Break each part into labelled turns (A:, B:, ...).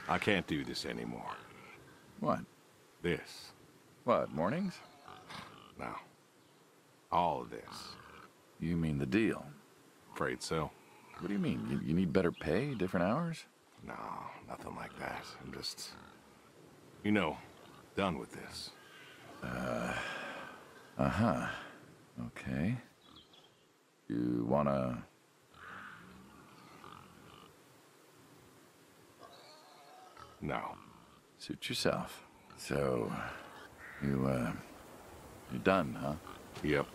A: I can't do this anymore.
B: What?
A: This.
B: What, mornings?
A: No. All of this.
B: You mean the deal?
A: Afraid so.
B: What do you mean? You need better pay, different hours?
A: No, nothing like that. I'm just... done with this.
B: Uh-huh. Okay. You wanna...
A: No.
B: Suit yourself. So, you're done, huh?
A: Yep.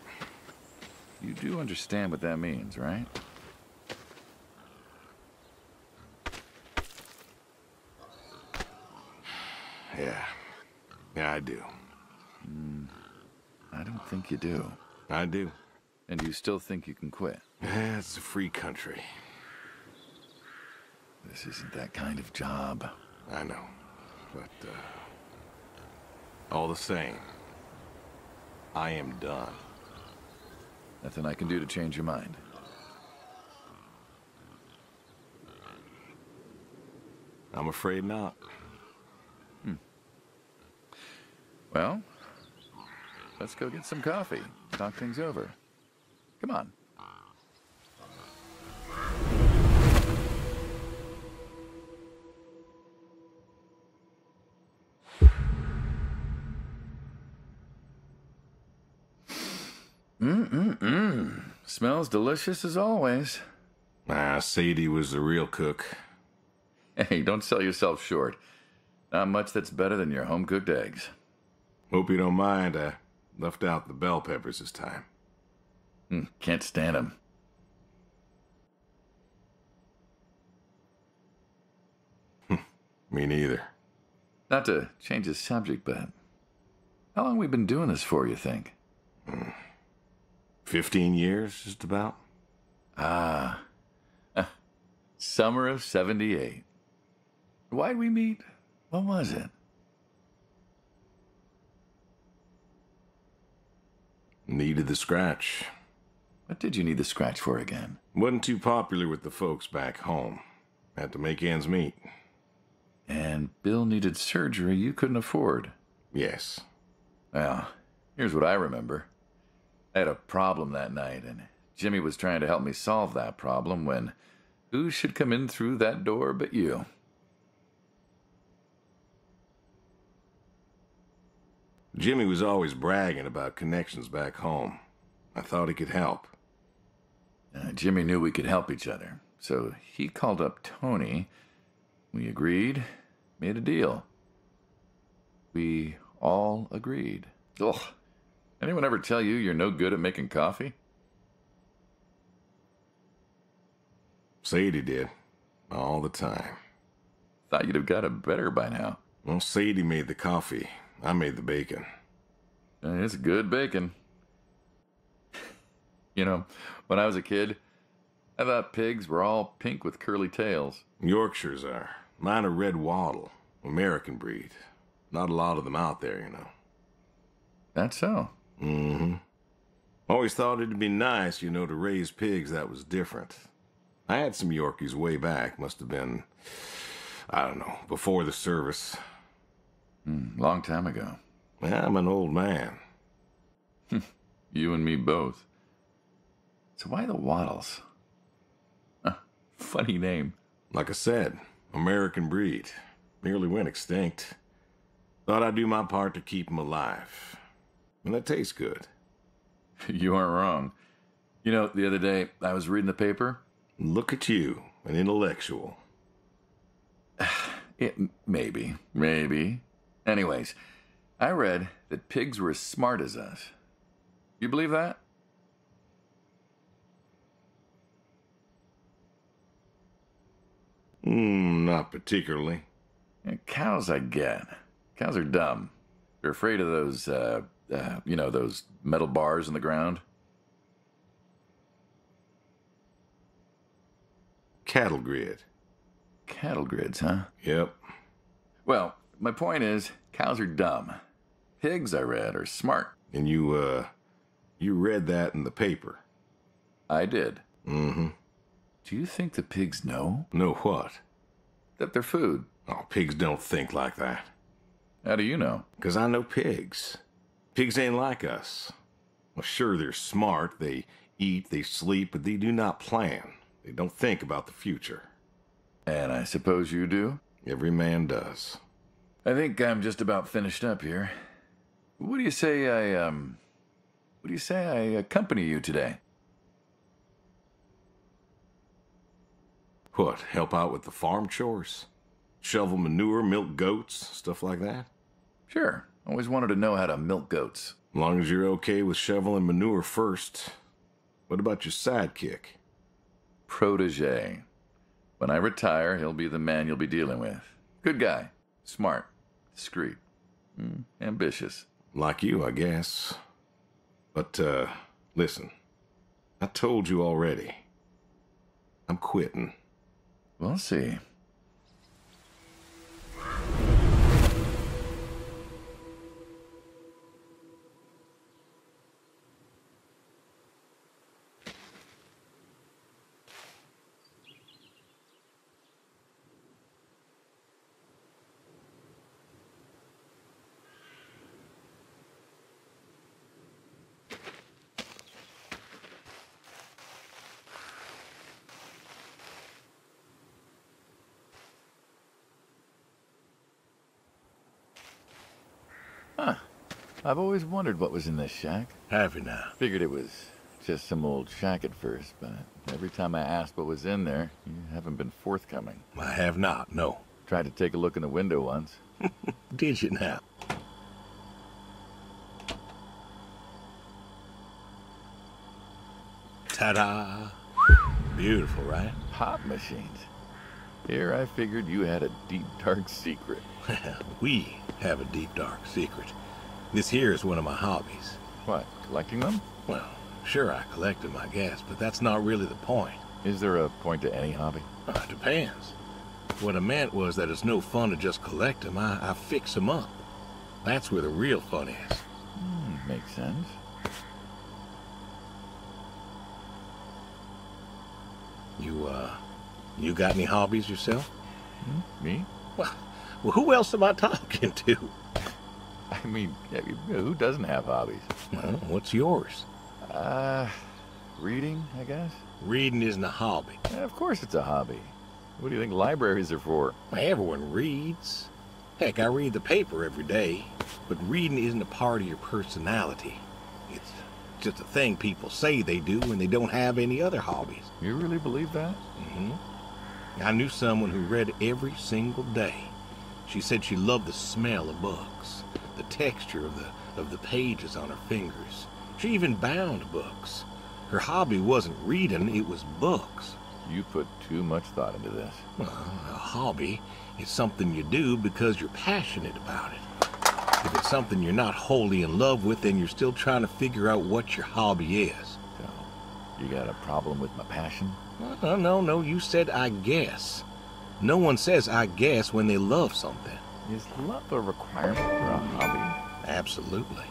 B: You do understand what that means, right?
A: Yeah. Yeah, I do.
B: I don't think you do.
A: I do.
B: And you still think you can quit?
A: Yeah, it's a free country.
B: This isn't that kind of job.
A: I know. But, all the same, I am done.
B: Nothing I can do to change your mind.
A: I'm afraid not.
B: Well, let's go get some coffee. Talk things over. Come on. Smells delicious as always.
A: Sadie was the real cook.
B: Hey, don't sell yourself short. Not much that's better than your home-cooked eggs.
A: Hope you don't mind, I left out the bell peppers this time.
B: Can't stand them.
A: Me neither.
B: Not to change the subject, but how long we been doing this for, you think?
A: 15 years, just about.
B: Summer of 78. Why'd we meet? What was it?
A: Needed the scratch.
B: What did you need the scratch for again?
A: Wasn't too popular with the folks back home. Had to make ends meet.
B: And Bill needed surgery you couldn't afford.
A: Yes.
B: Well, here's what I remember. I had a problem that night, and Jimmy was trying to help me solve that problem when who should come in through that door but you?
A: Jimmy was always bragging about connections back home. I thought he could help.
B: Jimmy knew we could help each other, so he called up Tony. We agreed, made a deal. We all agreed. Ugh. Anyone ever tell you you're no good at making coffee?
A: Sadie did. All the time.
B: Thought you'd have got it better by now.
A: Well, Sadie made the coffee. I made the bacon.
B: It's good bacon. You know, when I was a kid, I thought pigs were all pink with curly tails.
A: Yorkshires are. Mine are red wattle. American breed. Not a lot of them out there, you know.
B: That's so.
A: Mm-hmm. Always thought it'd be nice, to raise pigs that was different. I had some Yorkies way back. Must have been, I don't know, before the service.
B: Long time ago.
A: Yeah, I'm an old man.
B: You and me both. So why the Waddles? Funny name.
A: Like I said, American breed. Nearly went extinct. Thought I'd do my part to keep 'em alive. And that tastes good.
B: You aren't wrong. The other day, I was reading the paper.
A: Look at you, an intellectual.
B: Maybe. Anyways, I read that pigs were as smart as us. You believe that?
A: Not particularly.
B: Cows I get. Cows are dumb. They're afraid of those, those metal bars in the ground.
A: Cattle grid.
B: Cattle grids, huh?
A: Yep.
B: Well, my point is, cows are dumb. Pigs, I read, are smart.
A: And you read that in the paper?
B: I did.
A: Mm-hmm.
B: Do you think the pigs know?
A: Know what?
B: That they're food.
A: Oh, pigs don't think like that.
B: How do you know?
A: 'Cause I know pigs. Pigs ain't like us. Well, sure, they're smart. They eat, they sleep, but they do not plan. They don't think about the future.
B: And I suppose you do?
A: Every man does.
B: I think I'm just about finished up here. What do you say I accompany you today?
A: What, help out with the farm chores? Shovel manure, milk goats, stuff like that?
B: Sure. Always wanted to know how to milk goats.
A: As long as you're okay with shoveling manure first. What about your sidekick?
B: Protege. When I retire, he'll be the man you'll be dealing with. Good guy. Smart. Discreet. Ambitious.
A: Like you, I guess. But, listen. I told you already. I'm quitting.
B: We'll see. Huh. I've always wondered what was in this shack.
A: Have you now?
B: Figured it was just some old shack at first, but every time I asked what was in there, you haven't been forthcoming.
A: I have not, no.
B: Tried to take a look in the window once.
A: Did you now? Ta-da! Beautiful, right?
B: Pop machines. Here I figured you had a deep, dark secret.
A: Well, we have a deep, dark secret. This here is one of my hobbies.
B: What, collecting them?
A: Well, sure, I collect them, I guess, but that's not really the point.
B: Is there a point to any hobby?
A: It depends. What I meant was that it's no fun to just collect them. I fix them up. That's where the real fun is.
B: Makes sense.
A: You got any hobbies yourself?
B: Me?
A: Well, who else am I talking to?
B: I mean, who doesn't have hobbies?
A: Well, what's yours?
B: Reading, I guess?
A: Reading isn't a hobby.
B: Yeah, of course it's a hobby. What do you think libraries are for?
A: Everyone reads. Heck, I read the paper every day. But reading isn't a part of your personality. It's just a thing people say they do when they don't have any other hobbies.
B: You really believe that?
A: I knew someone who read every single day. She said she loved the smell of books, the texture of the pages on her fingers. She even bound books. Her hobby wasn't reading, it was books.
B: You put too much thought into this.
A: Well, a hobby is something you do because you're passionate about it. If it's something you're not wholly in love with, then you're still trying to figure out what your hobby is.
B: So, you got a problem with my passion?
A: No, you said I guess. No one says I guess when they love something.
B: Is love a requirement for a hobby?
A: Absolutely.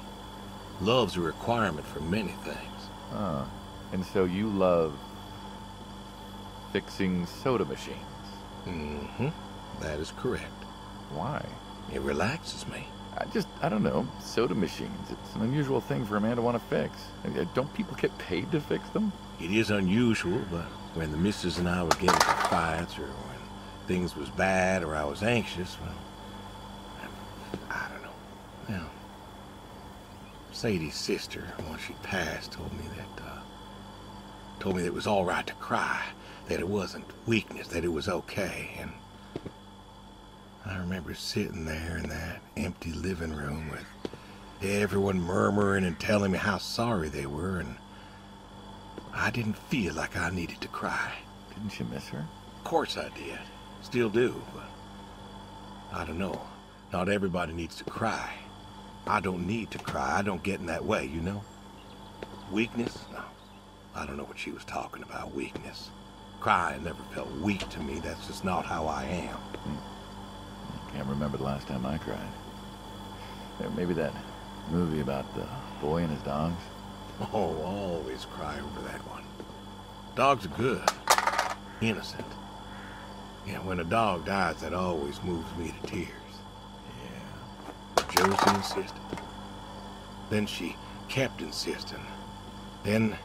A: Love's a requirement for many things.
B: And so you love fixing soda machines?
A: That is correct.
B: Why?
A: It relaxes me.
B: I don't know, soda machines. It's an unusual thing for a man to want to fix. Don't people get paid to fix them?
A: It is unusual, but when the missus and I would get into fights, or when things was bad, or I was anxious, well, I don't know. Well, Sadie's sister, once she passed, told me that it was all right to cry, that it wasn't weakness, that it was okay, and I remember sitting there in that empty living room with everyone murmuring and telling me how sorry they were, and I didn't feel like I needed to cry.
B: Didn't you miss her?
A: Of course I did. Still do, but I don't know. Not everybody needs to cry. I don't need to cry. I don't get in that way, you know? Weakness? No. I don't know what she was talking about, weakness. Crying never felt weak to me. That's just not how I am.
B: I can't remember the last time I cried. Maybe that movie about the boy and his dogs.
A: Oh, always cry over that one. Dogs are good. Innocent. Yeah, when a dog dies, that always moves me to tears.
B: Yeah.
A: Josie insisted. Then she kept insisting. Then,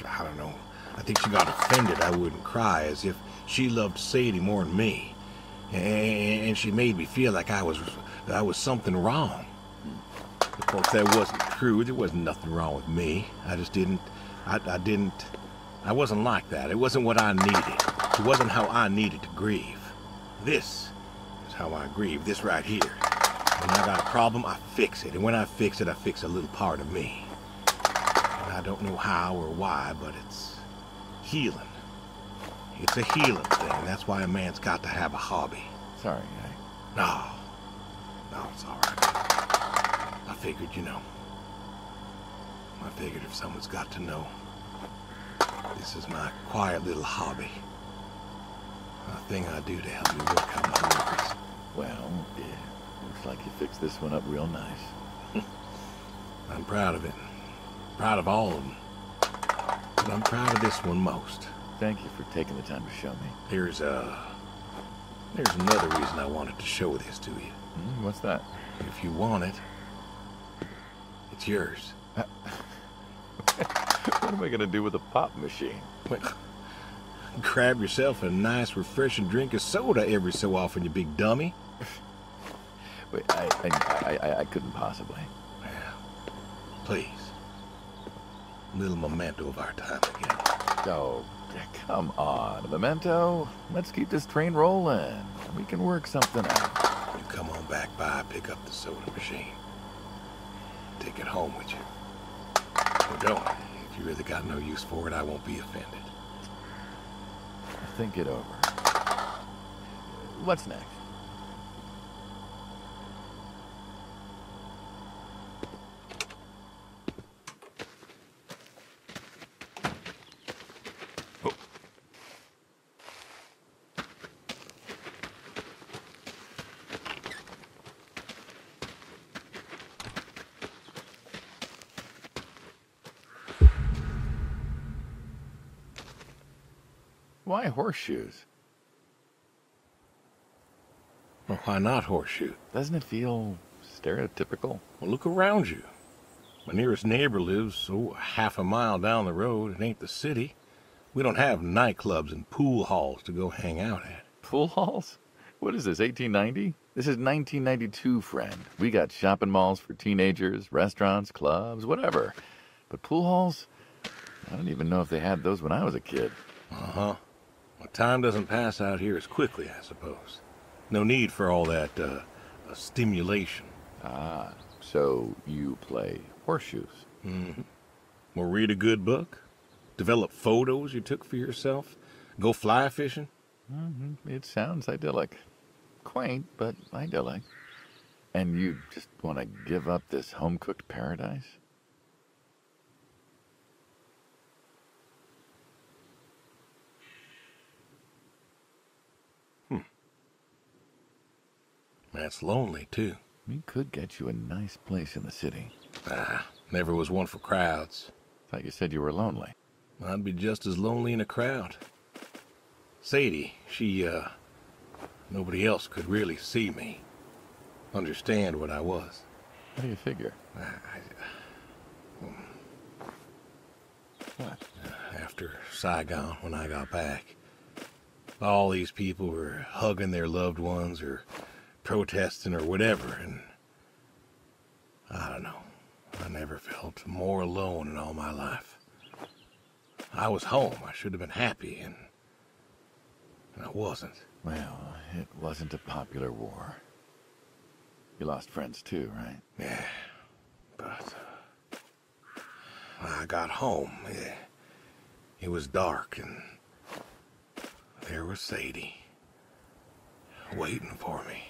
A: I don't know, I think she got offended I wouldn't cry, as if she loved Sadie more than me. And she made me feel like I was something wrong. Of course, that wasn't true. There wasn't nothing wrong with me. I just didn't, I wasn't like that. It wasn't what I needed. It wasn't how I needed to grieve. This is how I grieve, this right here. When I got a problem, I fix it. And when I fix it, I fix a little part of me. And I don't know how or why, but it's healing. It's a healing thing. That's why a man's got to have a hobby.
B: Sorry,
A: No, it's all right. I figured, I figured if someone's got to know, this is my quiet little hobby. A thing I do to help me work out my worries.
B: Well, yeah. Looks like you fixed this one up real nice.
A: I'm proud of it. Proud of all of them. But I'm proud of this one most.
B: Thank you for taking the time to show me.
A: There's another reason I wanted to show this to you.
B: What's that?
A: If you want it, it's yours.
B: What am I gonna do with a pop machine?
A: Well, grab yourself a nice, refreshing drink of soda every so often, you big dummy.
B: Wait, I couldn't possibly.
A: Yeah. Please. A little memento of our time again.
B: Oh, come on. A memento? Let's keep this train rolling. We can work something out.
A: You come on back by, pick up the soda machine. Take it home with you. Or don't. If you really got no use for it, I won't be offended.
B: Think it over. What's next? Why horseshoes?
A: Well, why not horseshoe?
B: Doesn't it feel stereotypical?
A: Well, look around you. My nearest neighbor lives, half a mile down the road. It ain't the city. We don't have nightclubs and pool halls to go hang out at.
B: Pool halls? What is this, 1890? This is 1992, friend. We got shopping malls for teenagers, restaurants, clubs, whatever. But pool halls? I don't even know if they had those when I was a kid.
A: Uh-huh. Well, time doesn't pass out here as quickly, I suppose. No need for all that, stimulation.
B: Ah, so you play horseshoes.
A: Mm-hmm. Or read a good book? Develop photos you took for yourself? Go fly fishing?
B: It sounds idyllic. Quaint, but idyllic. And you just want to give up this home-cooked paradise?
A: That's lonely, too.
B: We could get you a nice place in the city.
A: Never was one for crowds.
B: Thought you said you were lonely.
A: I'd be just as lonely in a crowd. Sadie, nobody else could really see me, understand what I was.
B: How do you figure?
A: What? After Saigon, when I got back, all these people were hugging their loved ones or protesting or whatever, and I don't know. I never felt more alone in all my life. I was home. I should have been happy, and I wasn't.
B: Well, it wasn't a popular war. You lost friends too, right?
A: Yeah, but I got home. It was dark, and there was Sadie waiting for me.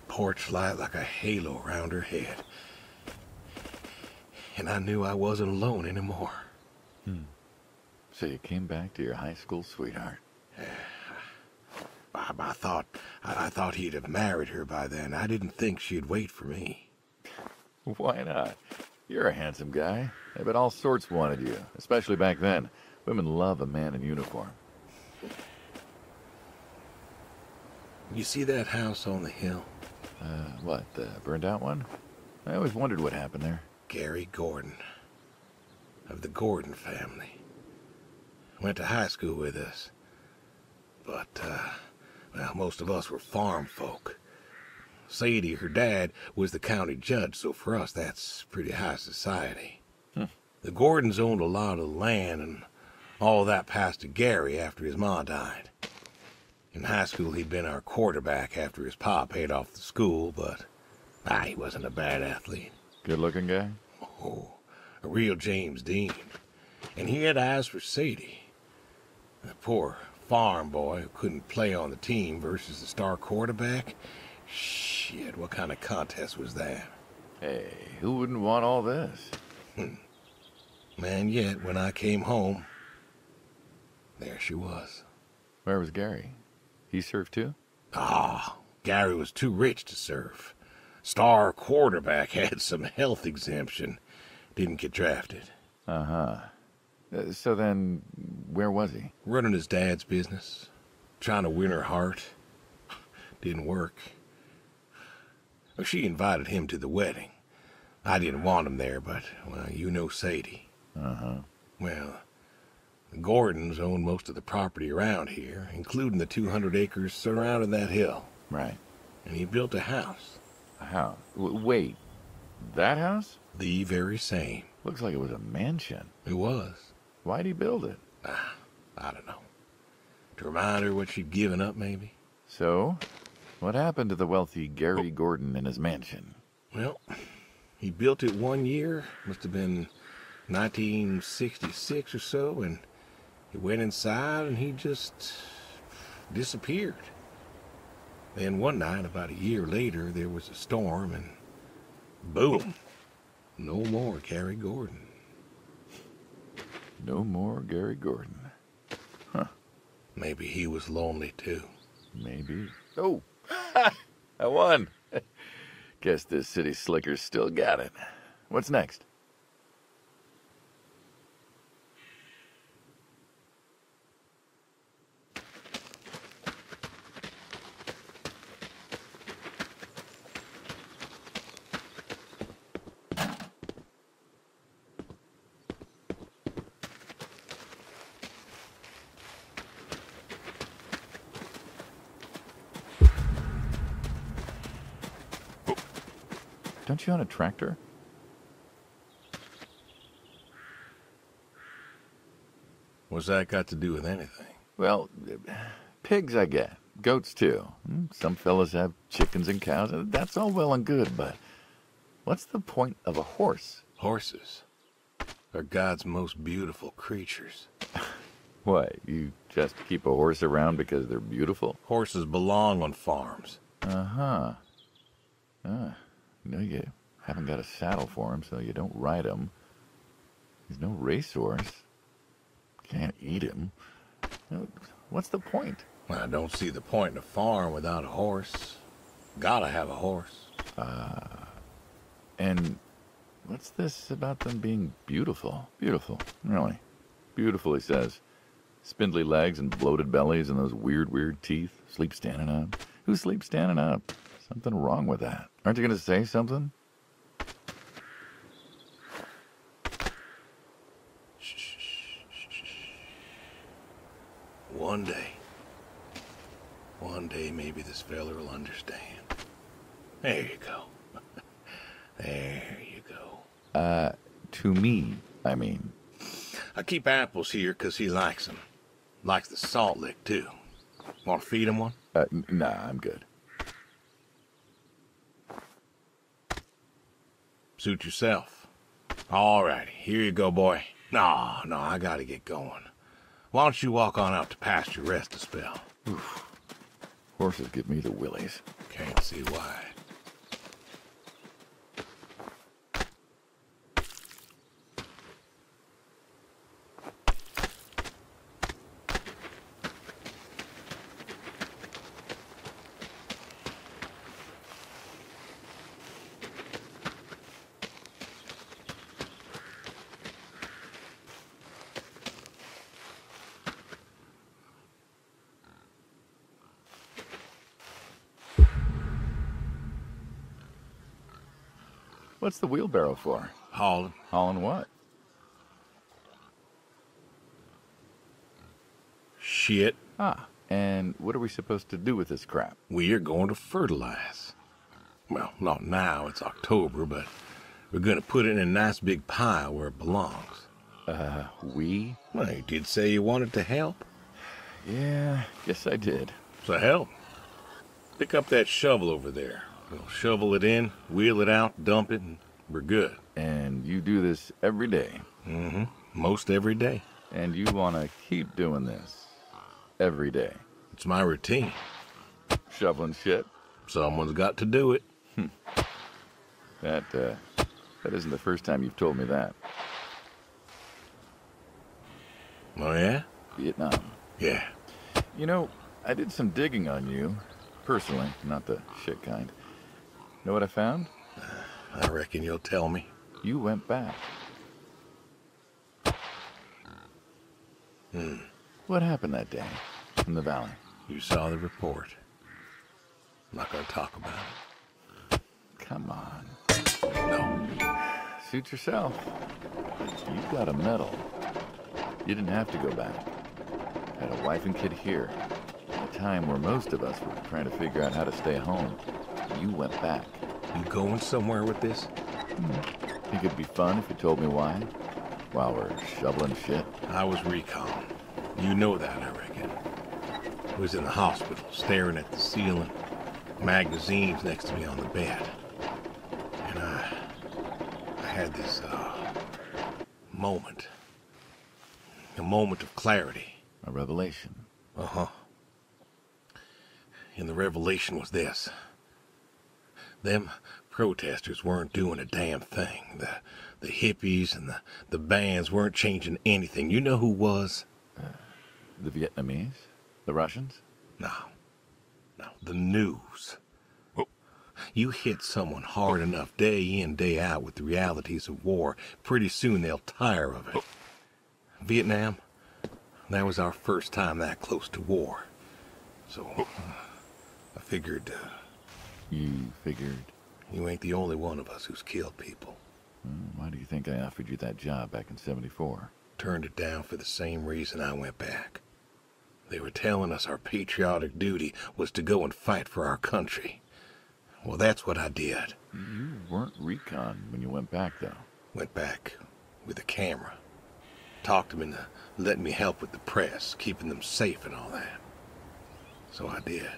A: Porch light like a halo around her head. And I knew I wasn't alone anymore.
B: So you came back to your high school sweetheart.
A: I thought he'd have married her by then. I didn't think she'd wait for me.
B: Why not? You're a handsome guy. I bet all sorts wanted you, especially back then. Women love a man in uniform.
A: You see that house on the hill?
B: What, the burned out one? I always wondered what happened there.
A: Gary Gordon, of the Gordon family. Went to high school with us. But, well, most of us were farm folk. Sadie, her dad, was the county judge, so for us that's pretty high society. The Gordons owned a lot of land, and all that passed to Gary after his ma died. In high school, he'd been our quarterback after his pa paid off the school, but he wasn't a bad athlete.
B: Good-looking guy?
A: Oh, a real James Dean. And he had eyes for Sadie. The poor farm boy who couldn't play on the team versus the star quarterback. Shit, what kind of contest was that?
B: Hey, who wouldn't want all this?
A: And yet, when I came home, there she was.
B: Where was Gary? He surfed too?
A: Gary was too rich to surf. Star quarterback had some health exemption. Didn't get drafted.
B: So then, where was he?
A: Running his dad's business. Trying to win her heart. Didn't work. Well, she invited him to the wedding. I didn't want him there, but, well, you know Sadie. Well, the Gordons own most of the property around here, including the 200 acres surrounding that hill.
B: Right.
A: And he built a house.
B: A house? Wait, that house?
A: The very same.
B: Looks like it was a mansion.
A: It was.
B: Why'd he build it?
A: I don't know. To remind her what she'd given up, maybe?
B: So, what happened to the wealthy Gary Gordon in his mansion?
A: Well, he built it one year, must have been 1966 or so, and he went inside and he just disappeared. Then one night, about a year later, there was a storm and boom, no more Gary Gordon.
B: No more Gary Gordon. Huh.
A: Maybe he was lonely too.
B: Maybe. Oh, I won. Guess this city slicker's still got it. What's next? Don't you own a tractor?
A: What's that got to do with anything?
B: Well, pigs I get. Goats too. Some fellas have chickens and cows. That's all well and good, but what's the point of a horse?
A: Horses are God's most beautiful creatures.
B: What, you just keep a horse around because they're beautiful?
A: Horses belong on farms.
B: You haven't got a saddle for him, so you don't ride him. He's no racehorse. Can't eat him. What's the point?
A: I don't see the point in a farm without a horse. Gotta have a horse.
B: And what's this about them being beautiful? Beautiful, really. Beautiful, he says. Spindly legs and bloated bellies and those weird teeth. Sleep standing up. Who sleeps standing up? Something wrong with that. Aren't you going to say something?
A: One day maybe this fella will understand. There you go. There you go.
B: To me, I mean.
A: I keep apples here 'cause he likes them. Likes the salt lick, too. Want to feed him one?
B: Nah, I'm good.
A: Suit yourself. All righty, here you go, boy. No, I gotta get going. Why don't you walk on out to pasture, rest a spell?
B: Oof. Horses give me the willies.
A: Can't see why.
B: What's the wheelbarrow for?
A: Hauling.
B: Hauling what?
A: Shit.
B: Ah, and what are we supposed to do with this crap?
A: We are going to fertilize. Well, not now, it's October, but we're going to put it in a nice big pile where it belongs.
B: We?
A: Well, you did say you wanted to help.
B: Yeah, guess I did.
A: So help. Pick up that shovel over there. We'll shovel it in, wheel it out, dump it, and we're good.
B: And you do this every day?
A: Mm-hmm. Most every day.
B: And you want to keep doing this every day?
A: It's my routine.
B: Shoveling shit?
A: Someone's got to do it.
B: That isn't the first time you've told me that.
A: Oh, yeah?
B: Vietnam.
A: Yeah.
B: You know, I did some digging on you, personally, not the shit kind. Know what I found?
A: I reckon you'll tell me.
B: You went back. What happened that day in the valley?
A: You saw the report. I'm not going to talk about it.
B: Come on.
A: No.
B: Suit yourself. You got a medal. You didn't have to go back. Had a wife and kid here. At a time where most of us were trying to figure out how to stay home. You went back.
A: You going somewhere with this?
B: Think it'd be fun if you told me why? While we're shoveling shit?
A: I was recon. You know that, I reckon. I was in the hospital, staring at the ceiling. Magazines next to me on the bed. And I had this, moment. A moment of clarity.
B: A revelation.
A: Uh-huh. And the revelation was this. Them protesters weren't doing a damn thing. The hippies and the bands weren't changing anything. You know who was?
B: The Vietnamese? The Russians?
A: No. The news. You hit someone hard enough day in, day out with the realities of war, pretty soon they'll tire of it. Vietnam, that was our first time that close to war. So, I figured,
B: You figured?
A: you ain't the only one of us who's killed people.
B: Why do you think I offered you that job back in '74?
A: Turned it down for the same reason I went back. They were telling us our patriotic duty was to go and fight for our country. Well, that's what I did.
B: You weren't recon when you went back, though.
A: Went back with a camera. Talked them into letting me help with the press, keeping them safe and all that. So I did.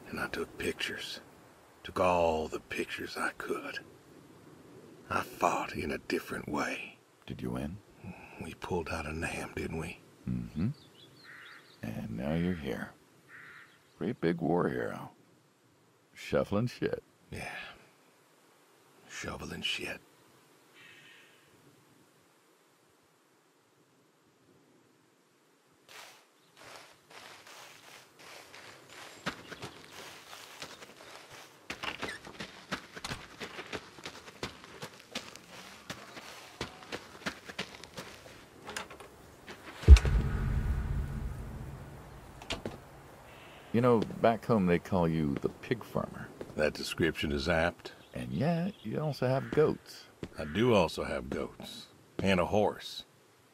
A: And I took pictures. Took all the pictures I could. I fought in a different way.
B: Did you win?
A: We pulled out of Nam, didn't we?
B: Mm-hmm. And now you're here. Great big war hero. Shuffling shit.
A: Yeah. Shoveling shit.
B: You know, back home they call you the pig farmer.
A: That description is apt.
B: And yet, you also have goats.
A: I do also have goats. And a horse.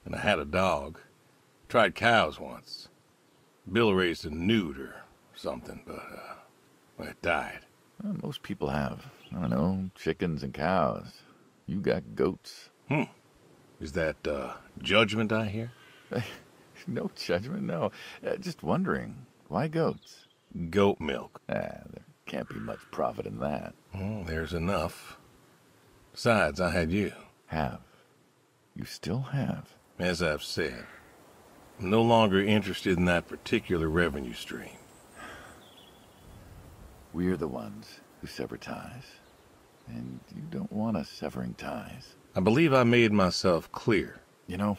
A: And I had a dog. Tried cows once. Bill raised a newt or something, but, well, it died.
B: Well, most people have, I don't know, chickens and cows. You got goats.
A: Is that, judgment I hear?
B: No judgment, no. Just wondering, why goats?
A: Goat milk.
B: There can't be much profit in that.
A: Well, there's enough. Besides, I had you.
B: Have. You still have.
A: As I've said, I'm no longer interested in that particular revenue stream.
B: We're the ones who sever ties. And you don't want us severing ties.
A: I believe I made myself clear.
B: You know,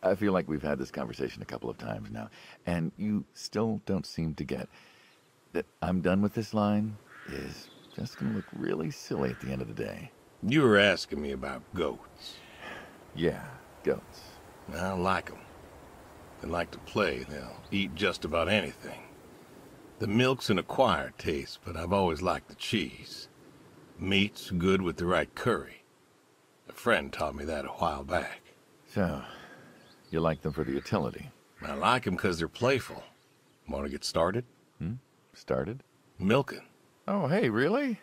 B: I feel like we've had this conversation a couple of times now, and you still don't seem to get that I'm done with this line is just going to look really silly at the end of the day.
A: You were asking me about goats.
B: Yeah, goats.
A: I like them. They like to play. They'll eat just about anything. The milk's an acquired taste, but I've always liked the cheese. Meat's good with the right curry. A friend taught me that a while back.
B: So, you like them for the utility?
A: I like 'em 'cause they're playful. Want to get started?
B: Started?
A: Milking.
B: Oh, hey, really?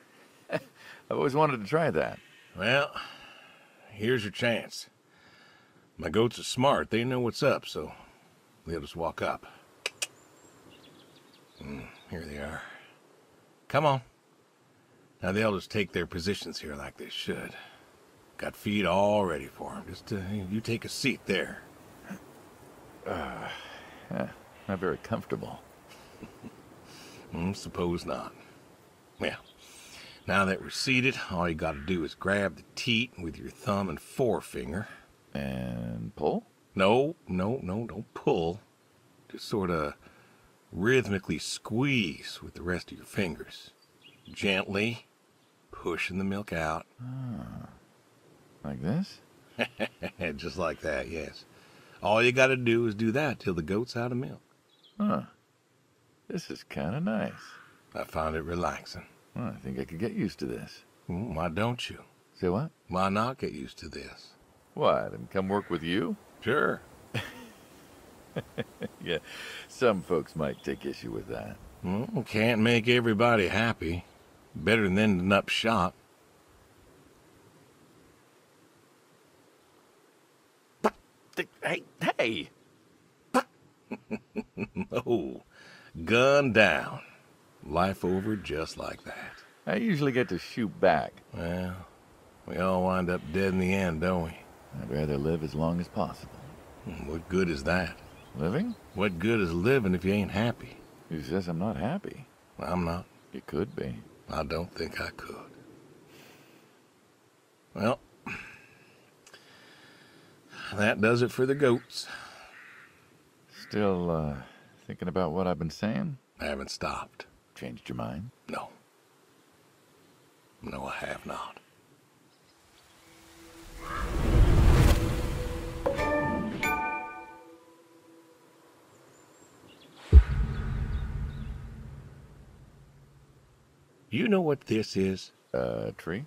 B: I've always wanted to try that.
A: Well, here's your chance. My goats are smart. They know what's up, so they'll just walk up. Here they are. Come on. Now they'll just take their positions here like they should. Got feed all ready for them. Just you take a seat there.
B: Not very comfortable.
A: Suppose not. Well, now that we're seated, all you gotta do is grab the teat with your thumb and forefinger.
B: And pull?
A: No, don't pull. Just sort of rhythmically squeeze with the rest of your fingers. Gently pushing the milk out.
B: Like this?
A: Just like that, yes. All you gotta do is do that till the goat's out of milk.
B: Huh. This is kind of nice.
A: I found it relaxing.
B: Well, I think I could get used to this.
A: Why don't you?
B: Say what?
A: Why not get used to this?
B: What, and come work with you?
A: Sure.
B: Yeah, some folks might take issue with that.
A: Well, can't make everybody happy. Better than ending up shot.
B: Hey!
A: Oh, gun down. Life over just like that.
B: I usually get to shoot back.
A: Well, we all wind up dead in the end, don't we?
B: I'd rather live as long as possible.
A: What good is that?
B: Living?
A: What good is living if you ain't happy?
B: Who says I'm not happy?
A: I'm not.
B: You could be.
A: I don't think I could. Well, that does it for the goats.
B: Still, thinking about what I've been saying?
A: I haven't stopped.
B: Changed your mind?
A: No. No, I have not. You know what this is?
B: A tree?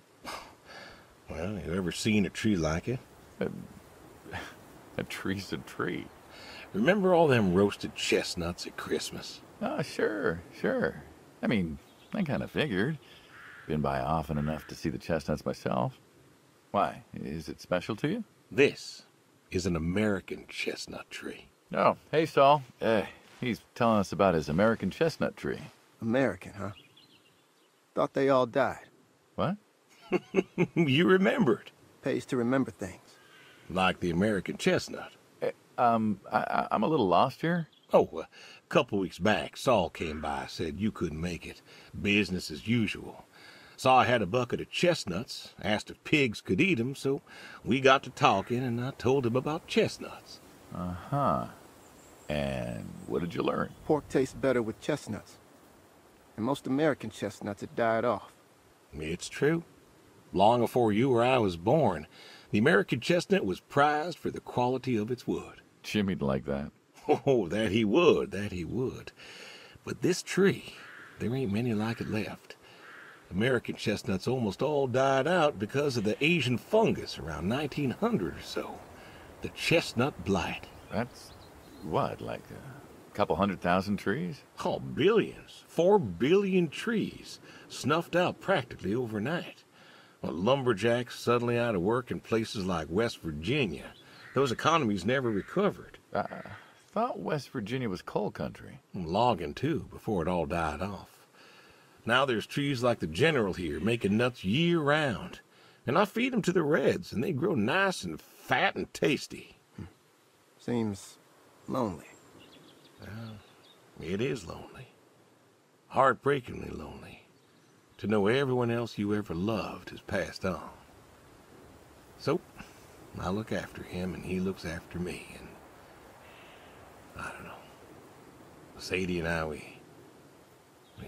A: Well, you ever seen a tree like it?
B: A tree's a tree.
A: Remember all them roasted chestnuts at Christmas?
B: Oh, sure. I mean, I kind of figured. Been by often enough to see the chestnuts myself. Why? Is it special to you?
A: This is an American chestnut tree.
B: Oh, hey, Saul. He's telling us about his American chestnut tree.
C: American, huh? Thought they all died.
B: What?
A: You remembered.
C: Pays to remember things.
A: Like the American chestnut.
B: I'm a little lost here.
A: Oh, a couple weeks back, Saul came by, said you couldn't make it. Business as usual. Saw I had a bucket of chestnuts, asked if pigs could eat 'em, so we got to talking, and I told him about chestnuts.
B: Uh-huh. And what did you learn?
C: Pork tastes better with chestnuts. And most American chestnuts had died off.
A: It's true. Long before you or I was born, the American chestnut was prized for the quality of its wood.
B: Jimmy'd like that.
A: Oh, that he would. But this tree, there ain't many like it left. American chestnuts almost all died out because of the Asian fungus around 1900 or so. The chestnut blight.
B: That's what, like a couple 100,000 trees?
A: Oh, billions. 4 billion trees snuffed out practically overnight. Well, lumberjacks suddenly out of work in places like West Virginia. Those economies never recovered.
B: I thought West Virginia was coal country.
A: Logging, too, before it all died off. Now there's trees like the General here making nuts year-round. And I feed them to the reds, and they grow nice and fat and tasty.
C: Seems lonely.
A: It is lonely. Heartbreakingly lonely. To know everyone else you ever loved has passed on. So, I look after him, and he looks after me, and I don't know. Sadie and I, we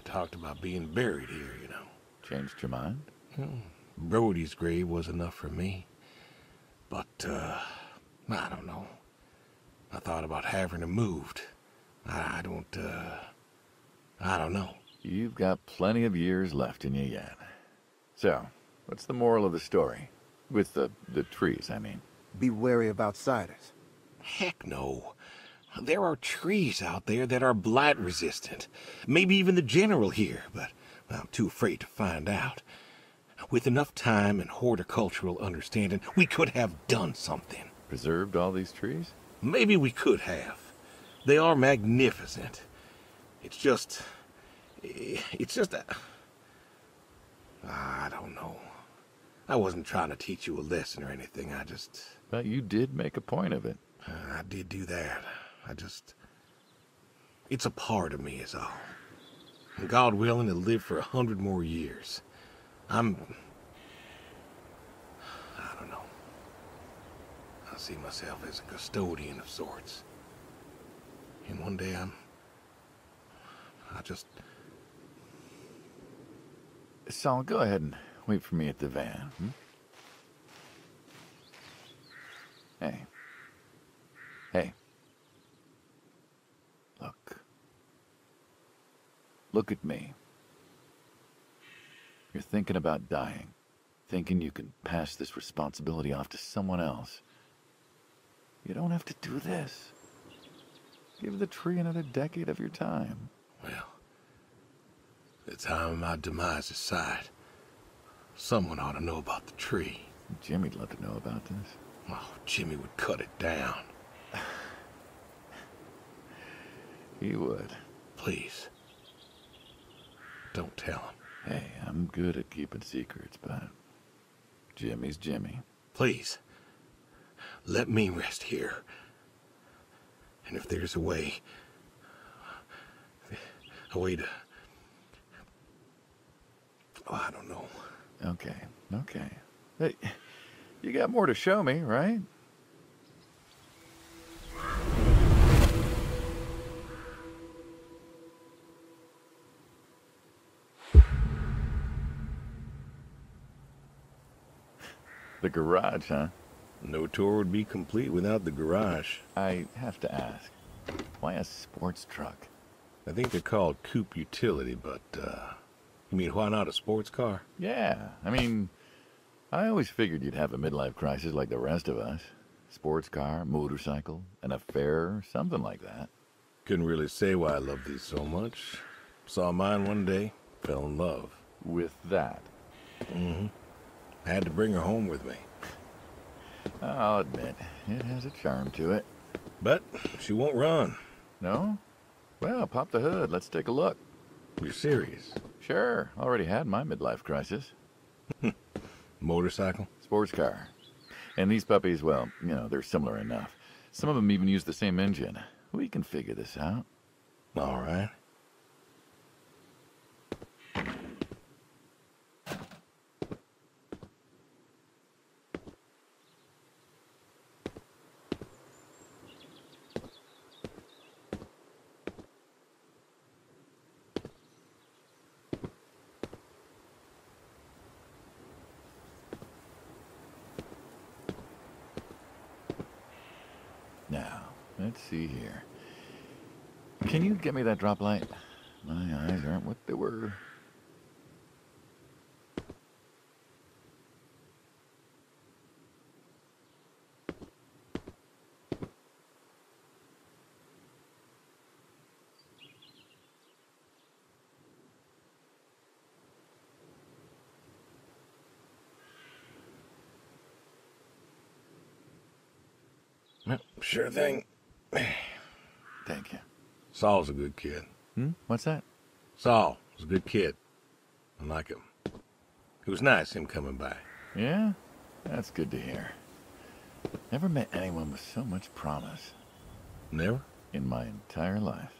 A: talked about being buried here, you know.
B: Changed your mind?
A: Brody's grave was enough for me. But, I don't know. I thought about having him moved. I don't know.
B: You've got plenty of years left in you yet. So, what's the moral of the story? With the trees, I mean.
C: Be wary of outsiders.
A: Heck no. There are trees out there that are blight resistant. Maybe even the general here, but I'm too afraid to find out. With enough time and horticultural understanding, we could have done something.
B: Preserved all these trees?
A: Maybe we could have. They are magnificent. It's just I don't know. I wasn't trying to teach you a lesson or anything.
B: But you did make a point of it.
A: I did do that. It's a part of me is all. And God willing to live for 100 more years. I don't know. I see myself as a custodian of sorts. And one day
B: Saul, go ahead and wait for me at the van. Hey. Hey. Look at me. You're thinking about dying. Thinking you can pass this responsibility off to someone else. You don't have to do this. Give the tree another decade of your time.
A: Well, the time of my demise is sight. Someone ought to know about the tree.
B: Jimmy'd love to know about this.
A: Oh, Jimmy would cut it down.
B: He would.
A: Please. Don't tell him.
B: Hey, I'm good at keeping secrets, but Jimmy's Jimmy.
A: Please. Let me rest here. And if there's a way to... Oh, I don't know.
B: Okay. Hey, you got more to show me, right? The garage, huh?
A: No tour would be complete without the garage.
B: I have to ask, why a sports truck?
A: I think they're called coupe utility, but, you mean why not a sports car?
B: Yeah, I mean, I always figured you'd have a midlife crisis like the rest of us. Sports car, motorcycle, an affair, something like that.
A: Couldn't really say why I love these so much. Saw mine one day, fell in love.
B: With that?
A: Mm-hmm. I had to bring her home with me.
B: I'll admit, it has a charm to it.
A: But she won't run.
B: No? Well, pop the hood. Let's take a look.
A: You're serious?
B: Sure. Already had my midlife crisis.
A: Motorcycle?
B: Sports car. And these puppies, well, you know, they're similar enough. Some of them even use the same engine. We can figure this out.
A: All right.
B: Now, let's see here. Can you get me that drop light? My eyes aren't what they were.
A: Sure thing.
B: Thank you.
A: Saul's a good kid.
B: What's that?
A: Saul was a good kid. I like him. It was nice him coming by.
B: Yeah? That's good to hear. Never met anyone with so much promise.
A: Never?
B: In my entire life.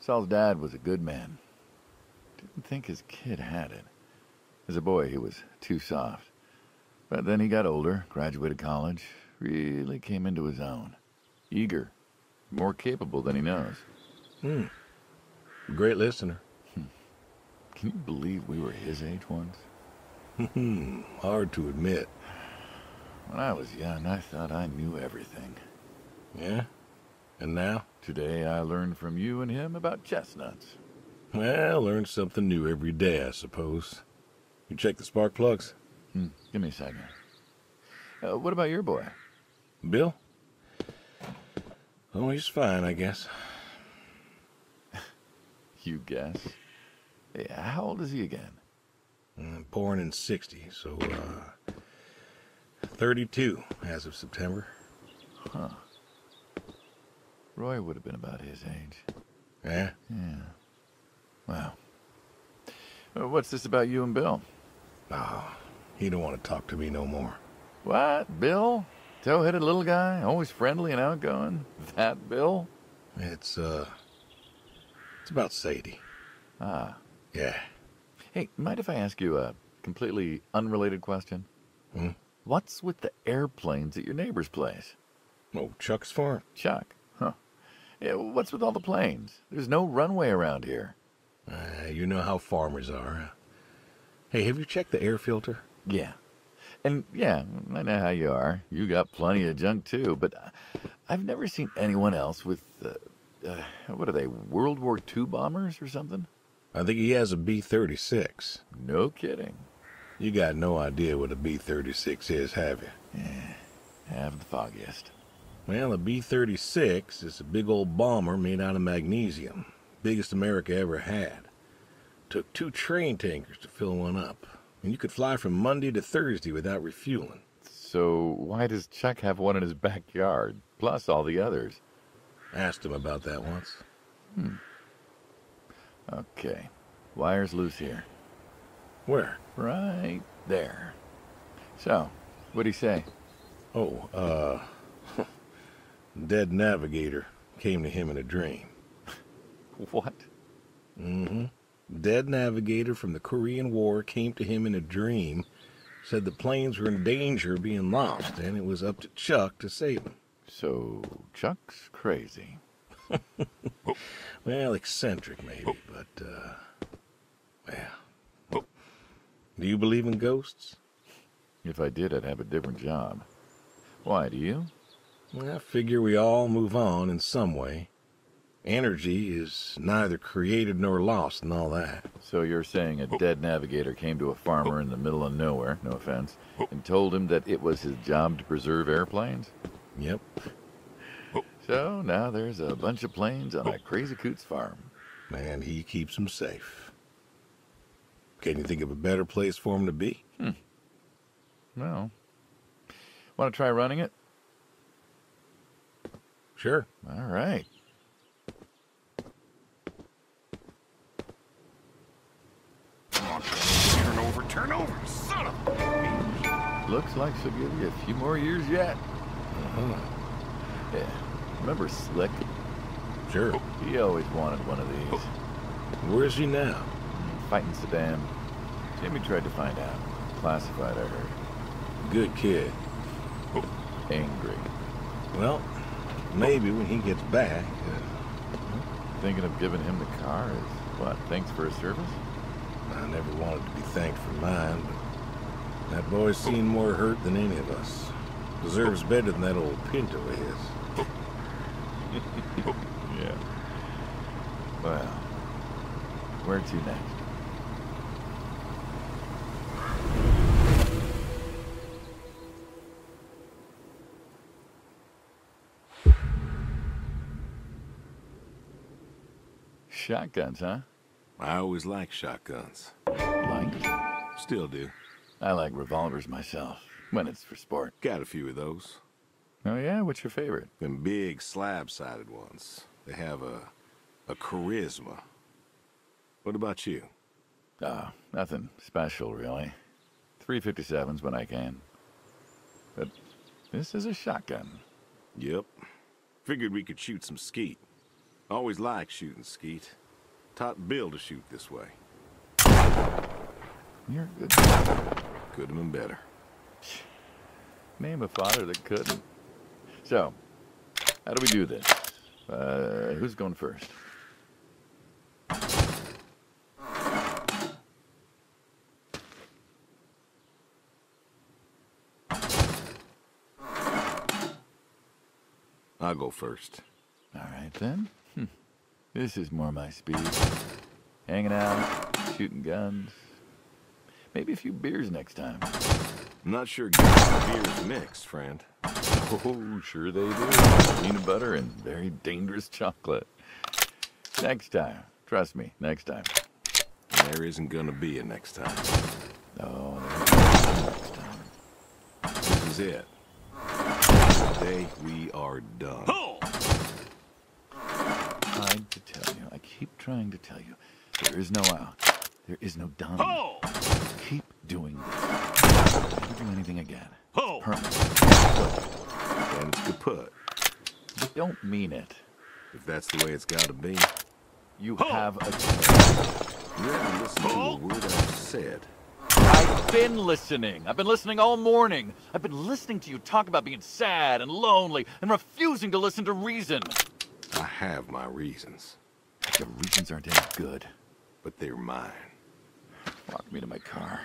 B: Saul's dad was a good man. Didn't think his kid had it. As a boy, he was too soft. But then he got older, graduated college, really came into his own. Eager, more capable than he knows.
A: Great listener.
B: Can you believe we were his age once?
A: Hard to admit.
B: When I was young, I thought I knew everything.
A: Yeah? And now?
B: Today, I learned from you and him about chestnuts.
A: Well, learn something new every day, I suppose. You check the spark plugs?
B: Give me a second. What about your boy?
A: Bill? Oh, he's fine, I guess.
B: You guess. Hey, how old is he again?
A: Born in 60, so, 32 as of September.
B: Huh. Roy would have been about his age.
A: Yeah?
B: Yeah. Wow. What's this about you and Bill?
A: Oh, he don't want to talk to me no more.
B: What? Bill? Tow-headed little guy? Always friendly and outgoing? That Bill?
A: It's about Sadie.
B: Ah.
A: Yeah.
B: Hey, mind if I ask you a completely unrelated question? What's with the airplanes at your neighbor's place?
A: Oh, Chuck's farm?
B: Chuck? Huh. Yeah, what's with all the planes? There's no runway around here.
A: You know how farmers are. Hey, have you checked the air filter?
B: Yeah. And yeah, I know how you are. You got plenty of junk too, but I've never seen anyone else with, what are they, World War II bombers or something?
A: I think he has a B-36.
B: No kidding.
A: You got no idea what a B-36 is, have you?
B: Yeah, have the foggiest.
A: Well, a B-36 is a big old bomber made out of magnesium. Biggest America ever had. Took 2 train tankers to fill one up. And you could fly from Monday to Thursday without refueling.
B: So why does Chuck have one in his backyard, plus all the others?
A: Asked him about that once.
B: Okay. Wire's loose here.
A: Where?
B: Right there. So, what'd he say?
A: Oh, dead navigator came to him in a dream.
B: What?
A: Dead navigator from the Korean War came to him in a dream, said the planes were in danger of being lost, and it was up to Chuck to save them.
B: So, Chuck's crazy.
A: Well, eccentric maybe, but, well. Do you believe in ghosts?
B: If I did, I'd have a different job. Why, do you?
A: Well, I figure we all move on in some way. Energy is neither created nor lost and all that.
B: So you're saying a dead navigator came to a farmer in the middle of nowhere, no offense, and told him that it was his job to preserve airplanes?
A: Yep.
B: So now there's a bunch of planes on a crazy coot's farm.
A: And he keeps them safe. Can you think of a better place for him to be?
B: Well, want to try running it?
A: Sure.
B: All right.
A: Turn over, son of a...
B: Looks like she'll give you a few more years yet. Yeah. Remember Slick?
A: Sure.
B: He always wanted one of these.
A: Where is he now?
B: Fighting Saddam. Jimmy tried to find out. Classified, I heard.
A: Good kid.
B: Angry.
A: Well, maybe when he gets back...
B: Thinking of giving him the car is, what, thanks for his service?
A: I never wanted to be thanked for mine, but that boy's seen more hurt than any of us. Deserves better than that old Pinto of his.
B: Yeah. Well, where to next? Shotguns, huh?
A: I always liked shotguns.
B: Liked?
A: Still do.
B: I like revolvers myself, when it's for sport.
A: Got a few of those.
B: Oh yeah? What's your favorite?
A: Them big slab-sided ones. They have a charisma. What about you?
B: Nothing special, really. 357s when I can. But this is a shotgun.
A: Yep. Figured we could shoot some skeet. Always liked shooting skeet. Taught Bill to shoot this way.
B: You're a good.
A: Could have been better.
B: Name a father that couldn't. So, how do we do this? Who's going first?
A: I'll go first.
B: All right, then. This is more my speed. Hanging out, shooting guns. Maybe a few beers next time.
D: I'm not sure beer's mixed, friend.
B: Oh, sure they do. Peanut butter and very dangerous chocolate. Next time. Trust me, next time.
D: There isn't gonna be a next time.
B: No, next time.
D: This is it. Today we are done.
B: Trying to tell you. I keep trying to tell you. There is no out. There is no done. Keep doing this. Never do anything again. Permanent.
D: And it's kaput.
B: You don't mean it.
D: If that's the way it's gotta be.
B: You have a choice.
D: You haven't listened to a word I've said.
B: I've been listening. I've been listening all morning. I've been listening to you talk about being sad and lonely and refusing to listen to reason.
D: I have my reasons.
B: Your reasons aren't any good.
D: But they're mine.
B: Walk me to my car.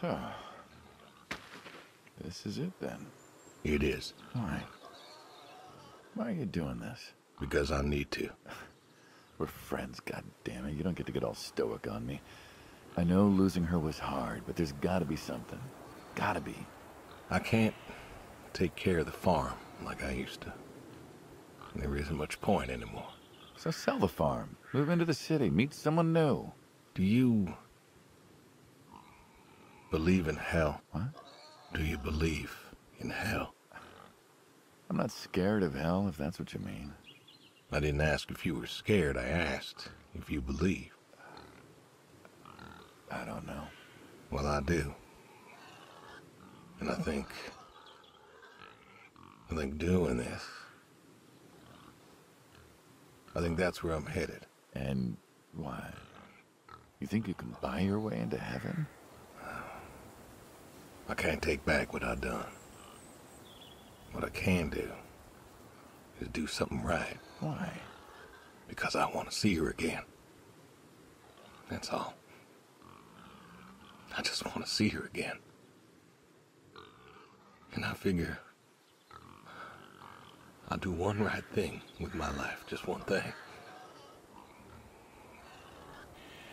B: So, this is it then.
A: It is.
B: Why? Why are you doing this?
A: Because I need to.
B: We're friends, goddammit. You don't get to get all stoic on me. I know losing her was hard, but there's gotta be something. Gotta be.
A: I can't take care of the farm like I used to. There isn't much point anymore.
B: So sell the farm. Move into the city. Meet someone new.
A: Do you believe in hell?
B: What?
A: Do you believe in hell?
B: I'm not scared of hell, if that's what you mean.
A: I didn't ask if you were scared. I asked if you believe.
B: I don't know.
A: Well, I do. And I think doing this, I think that's where I'm headed.
B: And why? You think you can buy your way into heaven?
A: I can't take back what I've done. What I can do is do something right.
B: Why?
A: Because I want to see her again. That's all. I just want to see her again. And I figure I'll do one right thing with my life, just one thing.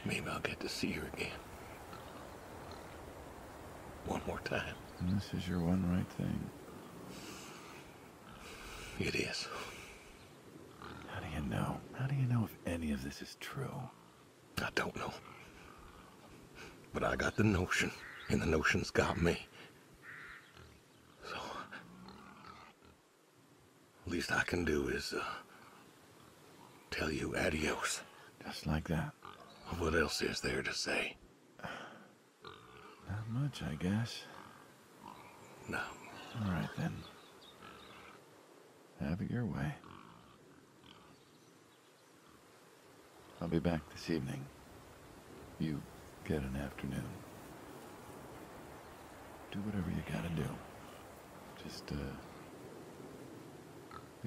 A: Maybe I'll get to see her again. One more time.
B: And this is your one right thing.
A: It is.
B: How do you know? How do you know if any of this is true?
A: I don't know. But I got the notion, and the notion's got me. So, least I can do is, tell you adios.
B: Just like that.
A: What else is there to say?
B: Not much, I guess.
A: No.
B: All right, then. Have it your way. I'll be back this evening. You get an afternoon. Do whatever you gotta do. Just,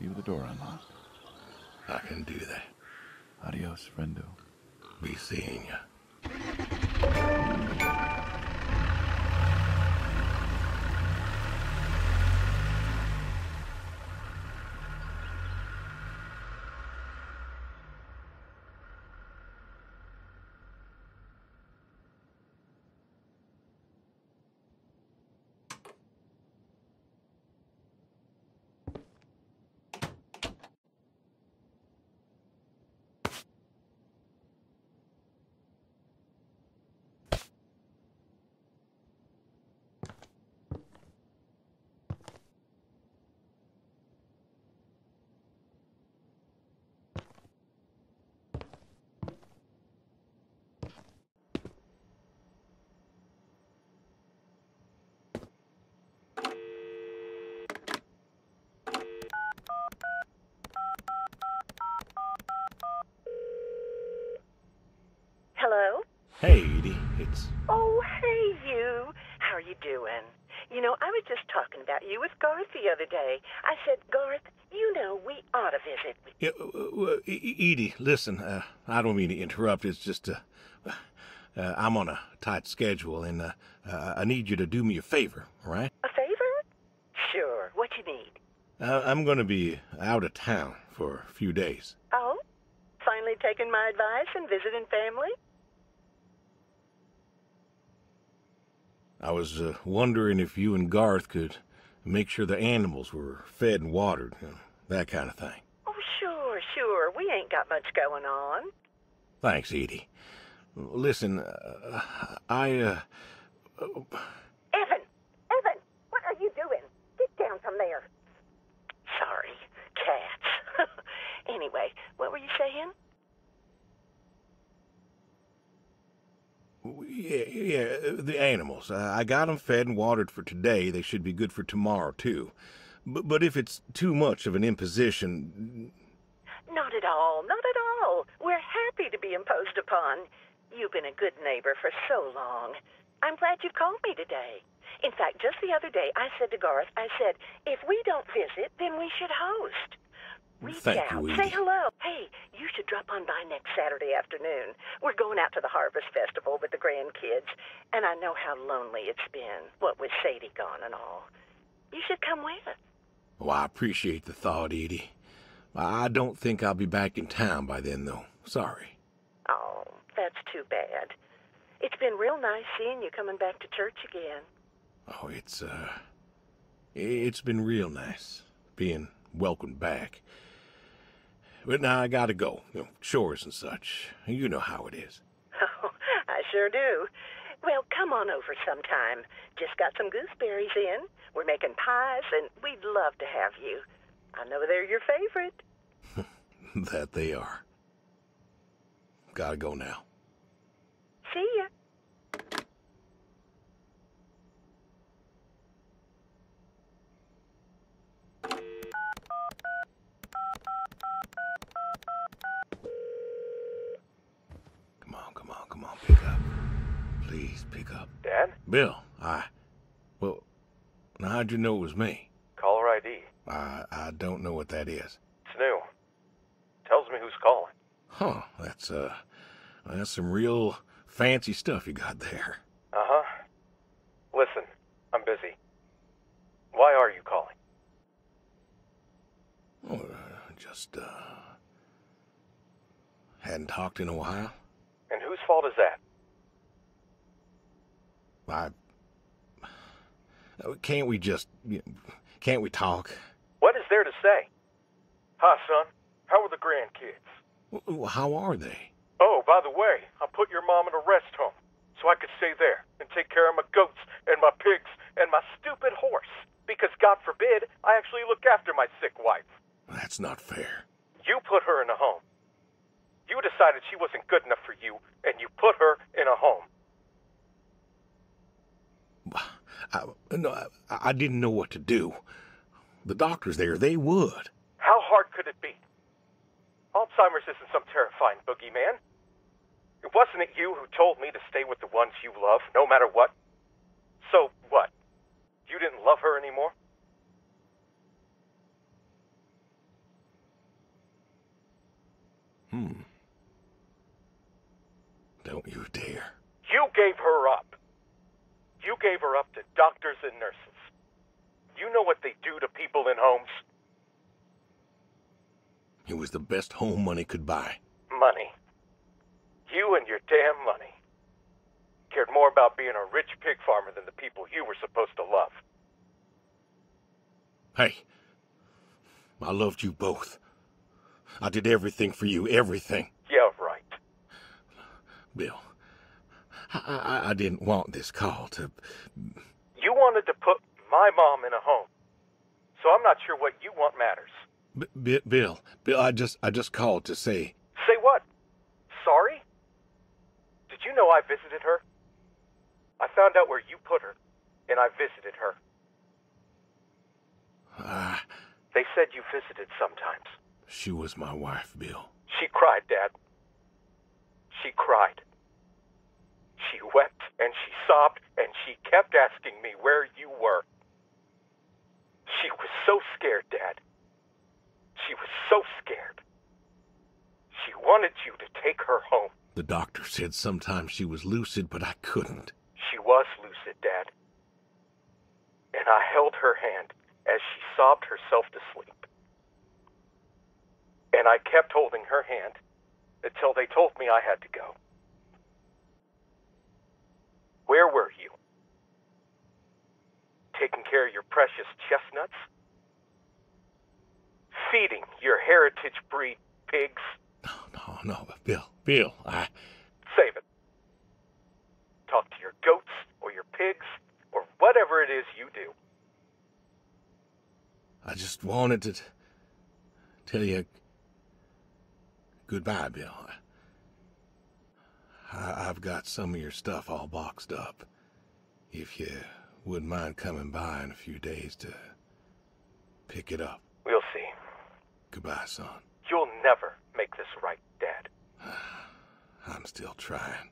B: leave the door unlocked.
A: I can do that.
B: Adios, friendo.
A: Be seeing ya.
E: Hello?
A: Hey, Edie. It's...
E: Oh, hey, you. How are you doing? You know, I was just talking about you with Garth the other day. I said, Garth, you know, we ought to visit.
A: Yeah, Edie, listen, I don't mean to interrupt. It's just, I'm on a tight schedule, and I need you to do me a favor, all right?
E: A favor? Sure. What you need?
A: I'm going to be out of town for a few days.
E: Oh? Finally taking my advice and visiting family?
A: I was wondering if you and Garth could make sure the animals were fed and watered, that kind of thing.
E: Oh, sure. We ain't got much going on.
A: Thanks, Edie. Listen,
E: Evan, what are you doing? Get down from there. Sorry, cats. Anyway, what were you saying?
A: Yeah, the animals. I got them fed and watered for today. They should be good for tomorrow, too. But if it's too much of an imposition...
E: Not at all. We're happy to be imposed upon. You've been a good neighbor for so long. I'm glad you called me today. In fact, just the other day, I said to Garth, if we don't visit, then we should host. Reach
A: Thank
E: out,
A: you, Edie.
E: say hello. Hey, you should drop on by next Saturday afternoon. We're going out to the Harvest Festival with the grandkids, and I know how lonely it's been, what with Sadie gone and all. You should come with.
A: Well, I appreciate the thought, Edie. I don't think I'll be back in town by then, though. Sorry.
E: Oh, that's too bad. It's been real nice seeing you coming back to church again.
A: Oh, it's been real nice being welcomed back. But now I gotta go. Chores and such. You know how it is.
E: Oh, I sure do. Well, come on over sometime. Just got some gooseberries in. We're making pies, and we'd love to have you. I know they're your favorite.
A: That they are. Gotta go now.
E: See ya.
A: Come on, pick up. Please, pick up.
F: Dad?
A: Bill, well, now how'd you know it was me?
F: Caller ID.
A: I don't know what that is.
F: It's new. Tells me who's calling.
A: Huh, that's some real fancy stuff you got there.
F: Uh-huh. Listen, I'm busy. Why are you calling?
A: Oh, just, hadn't talked in a while.
F: And whose fault is that?
A: Can't we talk?
F: What is there to say? Hi, son. How are the grandkids?
A: How are they?
F: Oh, by the way, I put your mom in a rest home so I could stay there and take care of my goats and my pigs and my stupid horse. Because God forbid, I actually look after my sick wife.
A: That's not fair.
F: You put her in a home. You decided she wasn't good enough for you, and you put her in a home.
A: I didn't know what to do. The doctors there, they would.
F: How hard could it be? Alzheimer's isn't some terrifying boogeyman. It wasn't it you who told me to stay with the ones you love, no matter what? So what? You didn't love her anymore?
A: Don't you dare.
F: You gave her up. You gave her up to doctors and nurses. You know what they do to people in homes?
A: It was the best home money could buy.
F: Money. You and your damn money. Cared more about being a rich pig farmer than the people you were supposed to love.
A: Hey, I loved you both. I did everything for you, everything.
F: Yeah, right.
A: Bill, I didn't want this call to...
F: You wanted to put my mom in a home. So I'm not sure what you want matters.
A: Bill, I just called to say...
F: Say what? Sorry? Did you know I visited her? I found out where you put her, and I visited her. They said you visited sometimes.
A: She was my wife, Bill.
F: She cried, Dad. She cried. She wept, and she sobbed, and she kept asking me where you were. She was so scared, Dad. She was so scared. She wanted you to take her home.
A: The doctor said sometimes she was lucid, but I couldn't.
F: She was lucid, Dad. And I held her hand as she sobbed herself to sleep. And I kept holding her hand until they told me I had to go. Where were you? Taking care of your precious chestnuts? Feeding your heritage breed pigs?
A: No, Bill,
F: Save it. Talk to your goats or your pigs or whatever it is you do.
A: I just wanted to tell you goodbye, Bill. I've got some of your stuff all boxed up. If you wouldn't mind coming by in a few days to pick it up.
F: We'll see.
A: Goodbye, son.
F: You'll never make this right, Dad.
A: I'm still trying.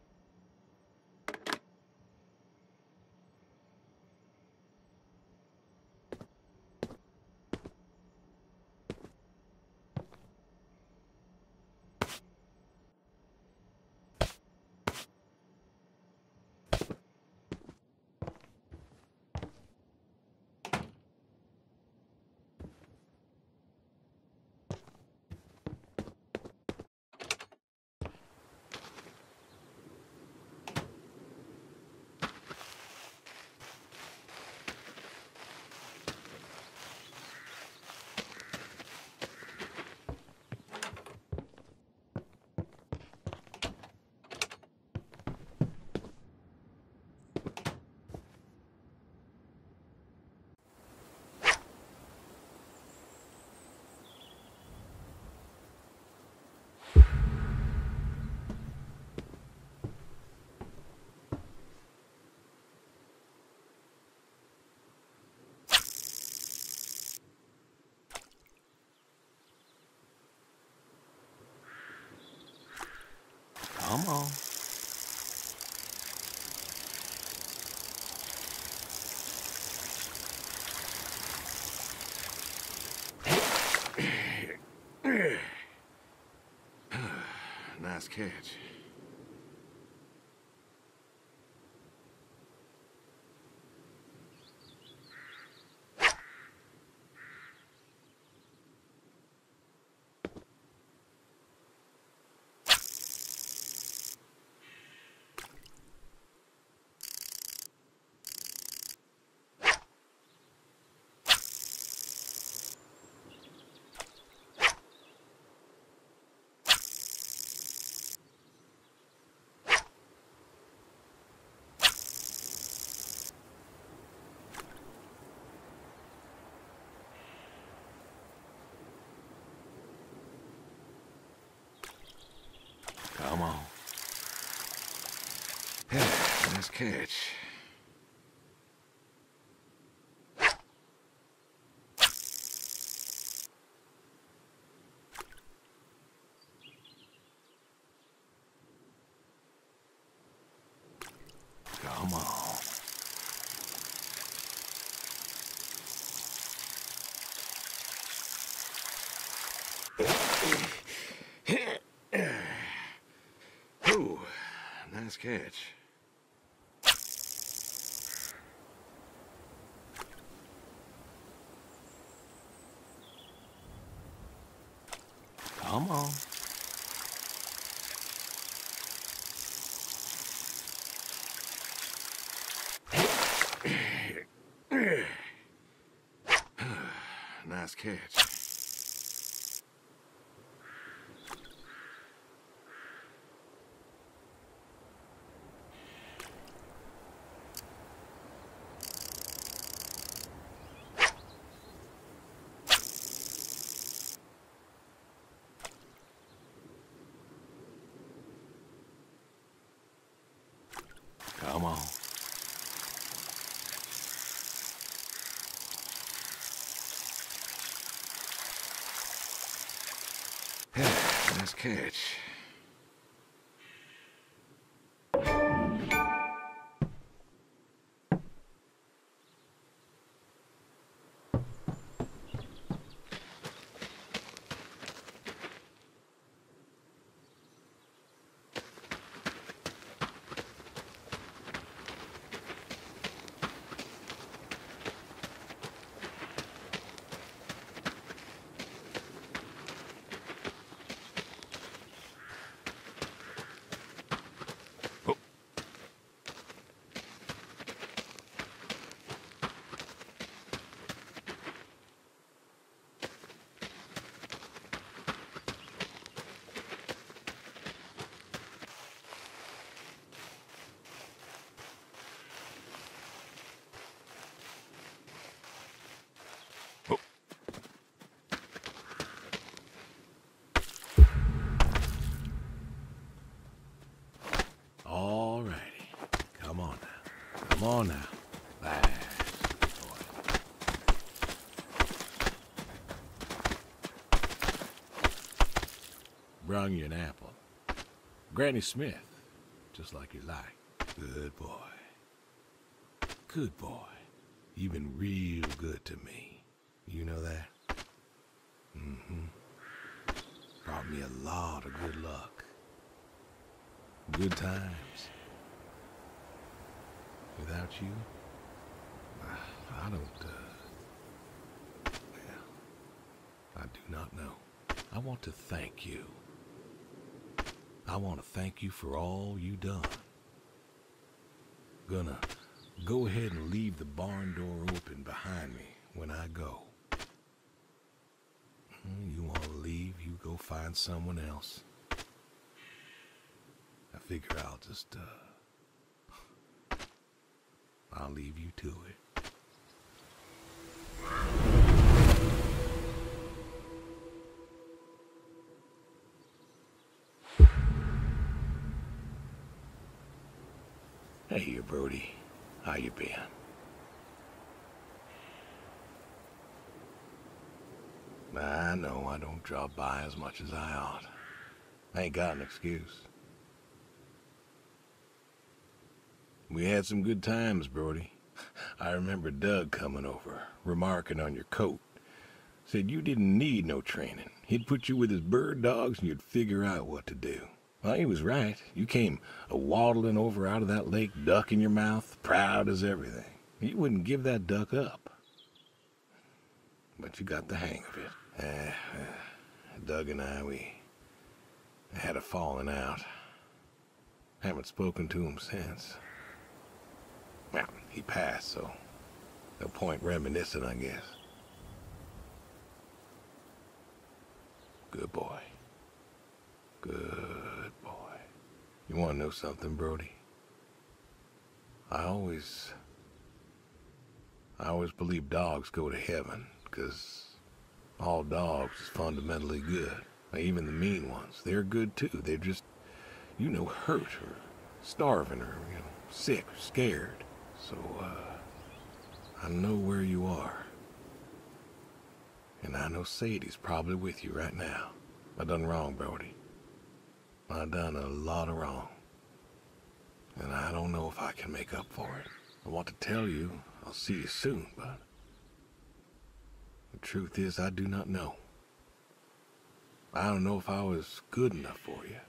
A: Come on. Nice catch. Come on. Nice catch. Come on. Ooh, nice catch. Come on. Nice catch. Come on. Nice catch. on now. That's boy. Brung you an apple. Granny Smith, just like you like. Good boy. Good boy. You've been real good to me. You know that? Brought me a lot of good luck. Good times. Without you, I don't, well, I do not know. I want to thank you. I want to thank you for all you done. Gonna go ahead and leave the barn door open behind me when I go. You want to leave, you go find someone else. I figure I'll just, I'll leave you to it. Hey, you Brody. How you been? I know I don't drop by as much as I ought. I ain't got an excuse. We had some good times, Brody. I remember Doug coming over, remarking on your coat. Said you didn't need no training. He'd put you with his bird dogs and you'd figure out what to do. Well, he was right. You came a-waddling over out of that lake, duck in your mouth, proud as everything. You wouldn't give that duck up. But you got the hang of it. Doug and I, we had a falling out. Haven't spoken to him since. Well, he passed, so no point reminiscing, I guess. Good boy. Good boy. You want to know something, Brody? I always believe dogs go to heaven, because all dogs is fundamentally good. Even the mean ones, they're good too. They're just, hurt or starving or, sick or scared. So, I know where you are. And I know Sadie's probably with you right now. I done wrong, Brody. I done a lot of wrong. And I don't know if I can make up for it. I want to tell you I'll see you soon, but the truth is I do not know. I don't know if I was good enough for you.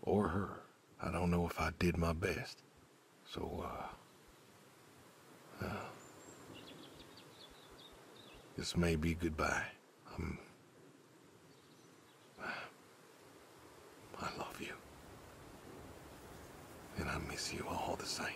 A: Or her. I don't know if I did my best. So, this may be goodbye. I love you. And I miss you all the same.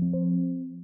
G: you.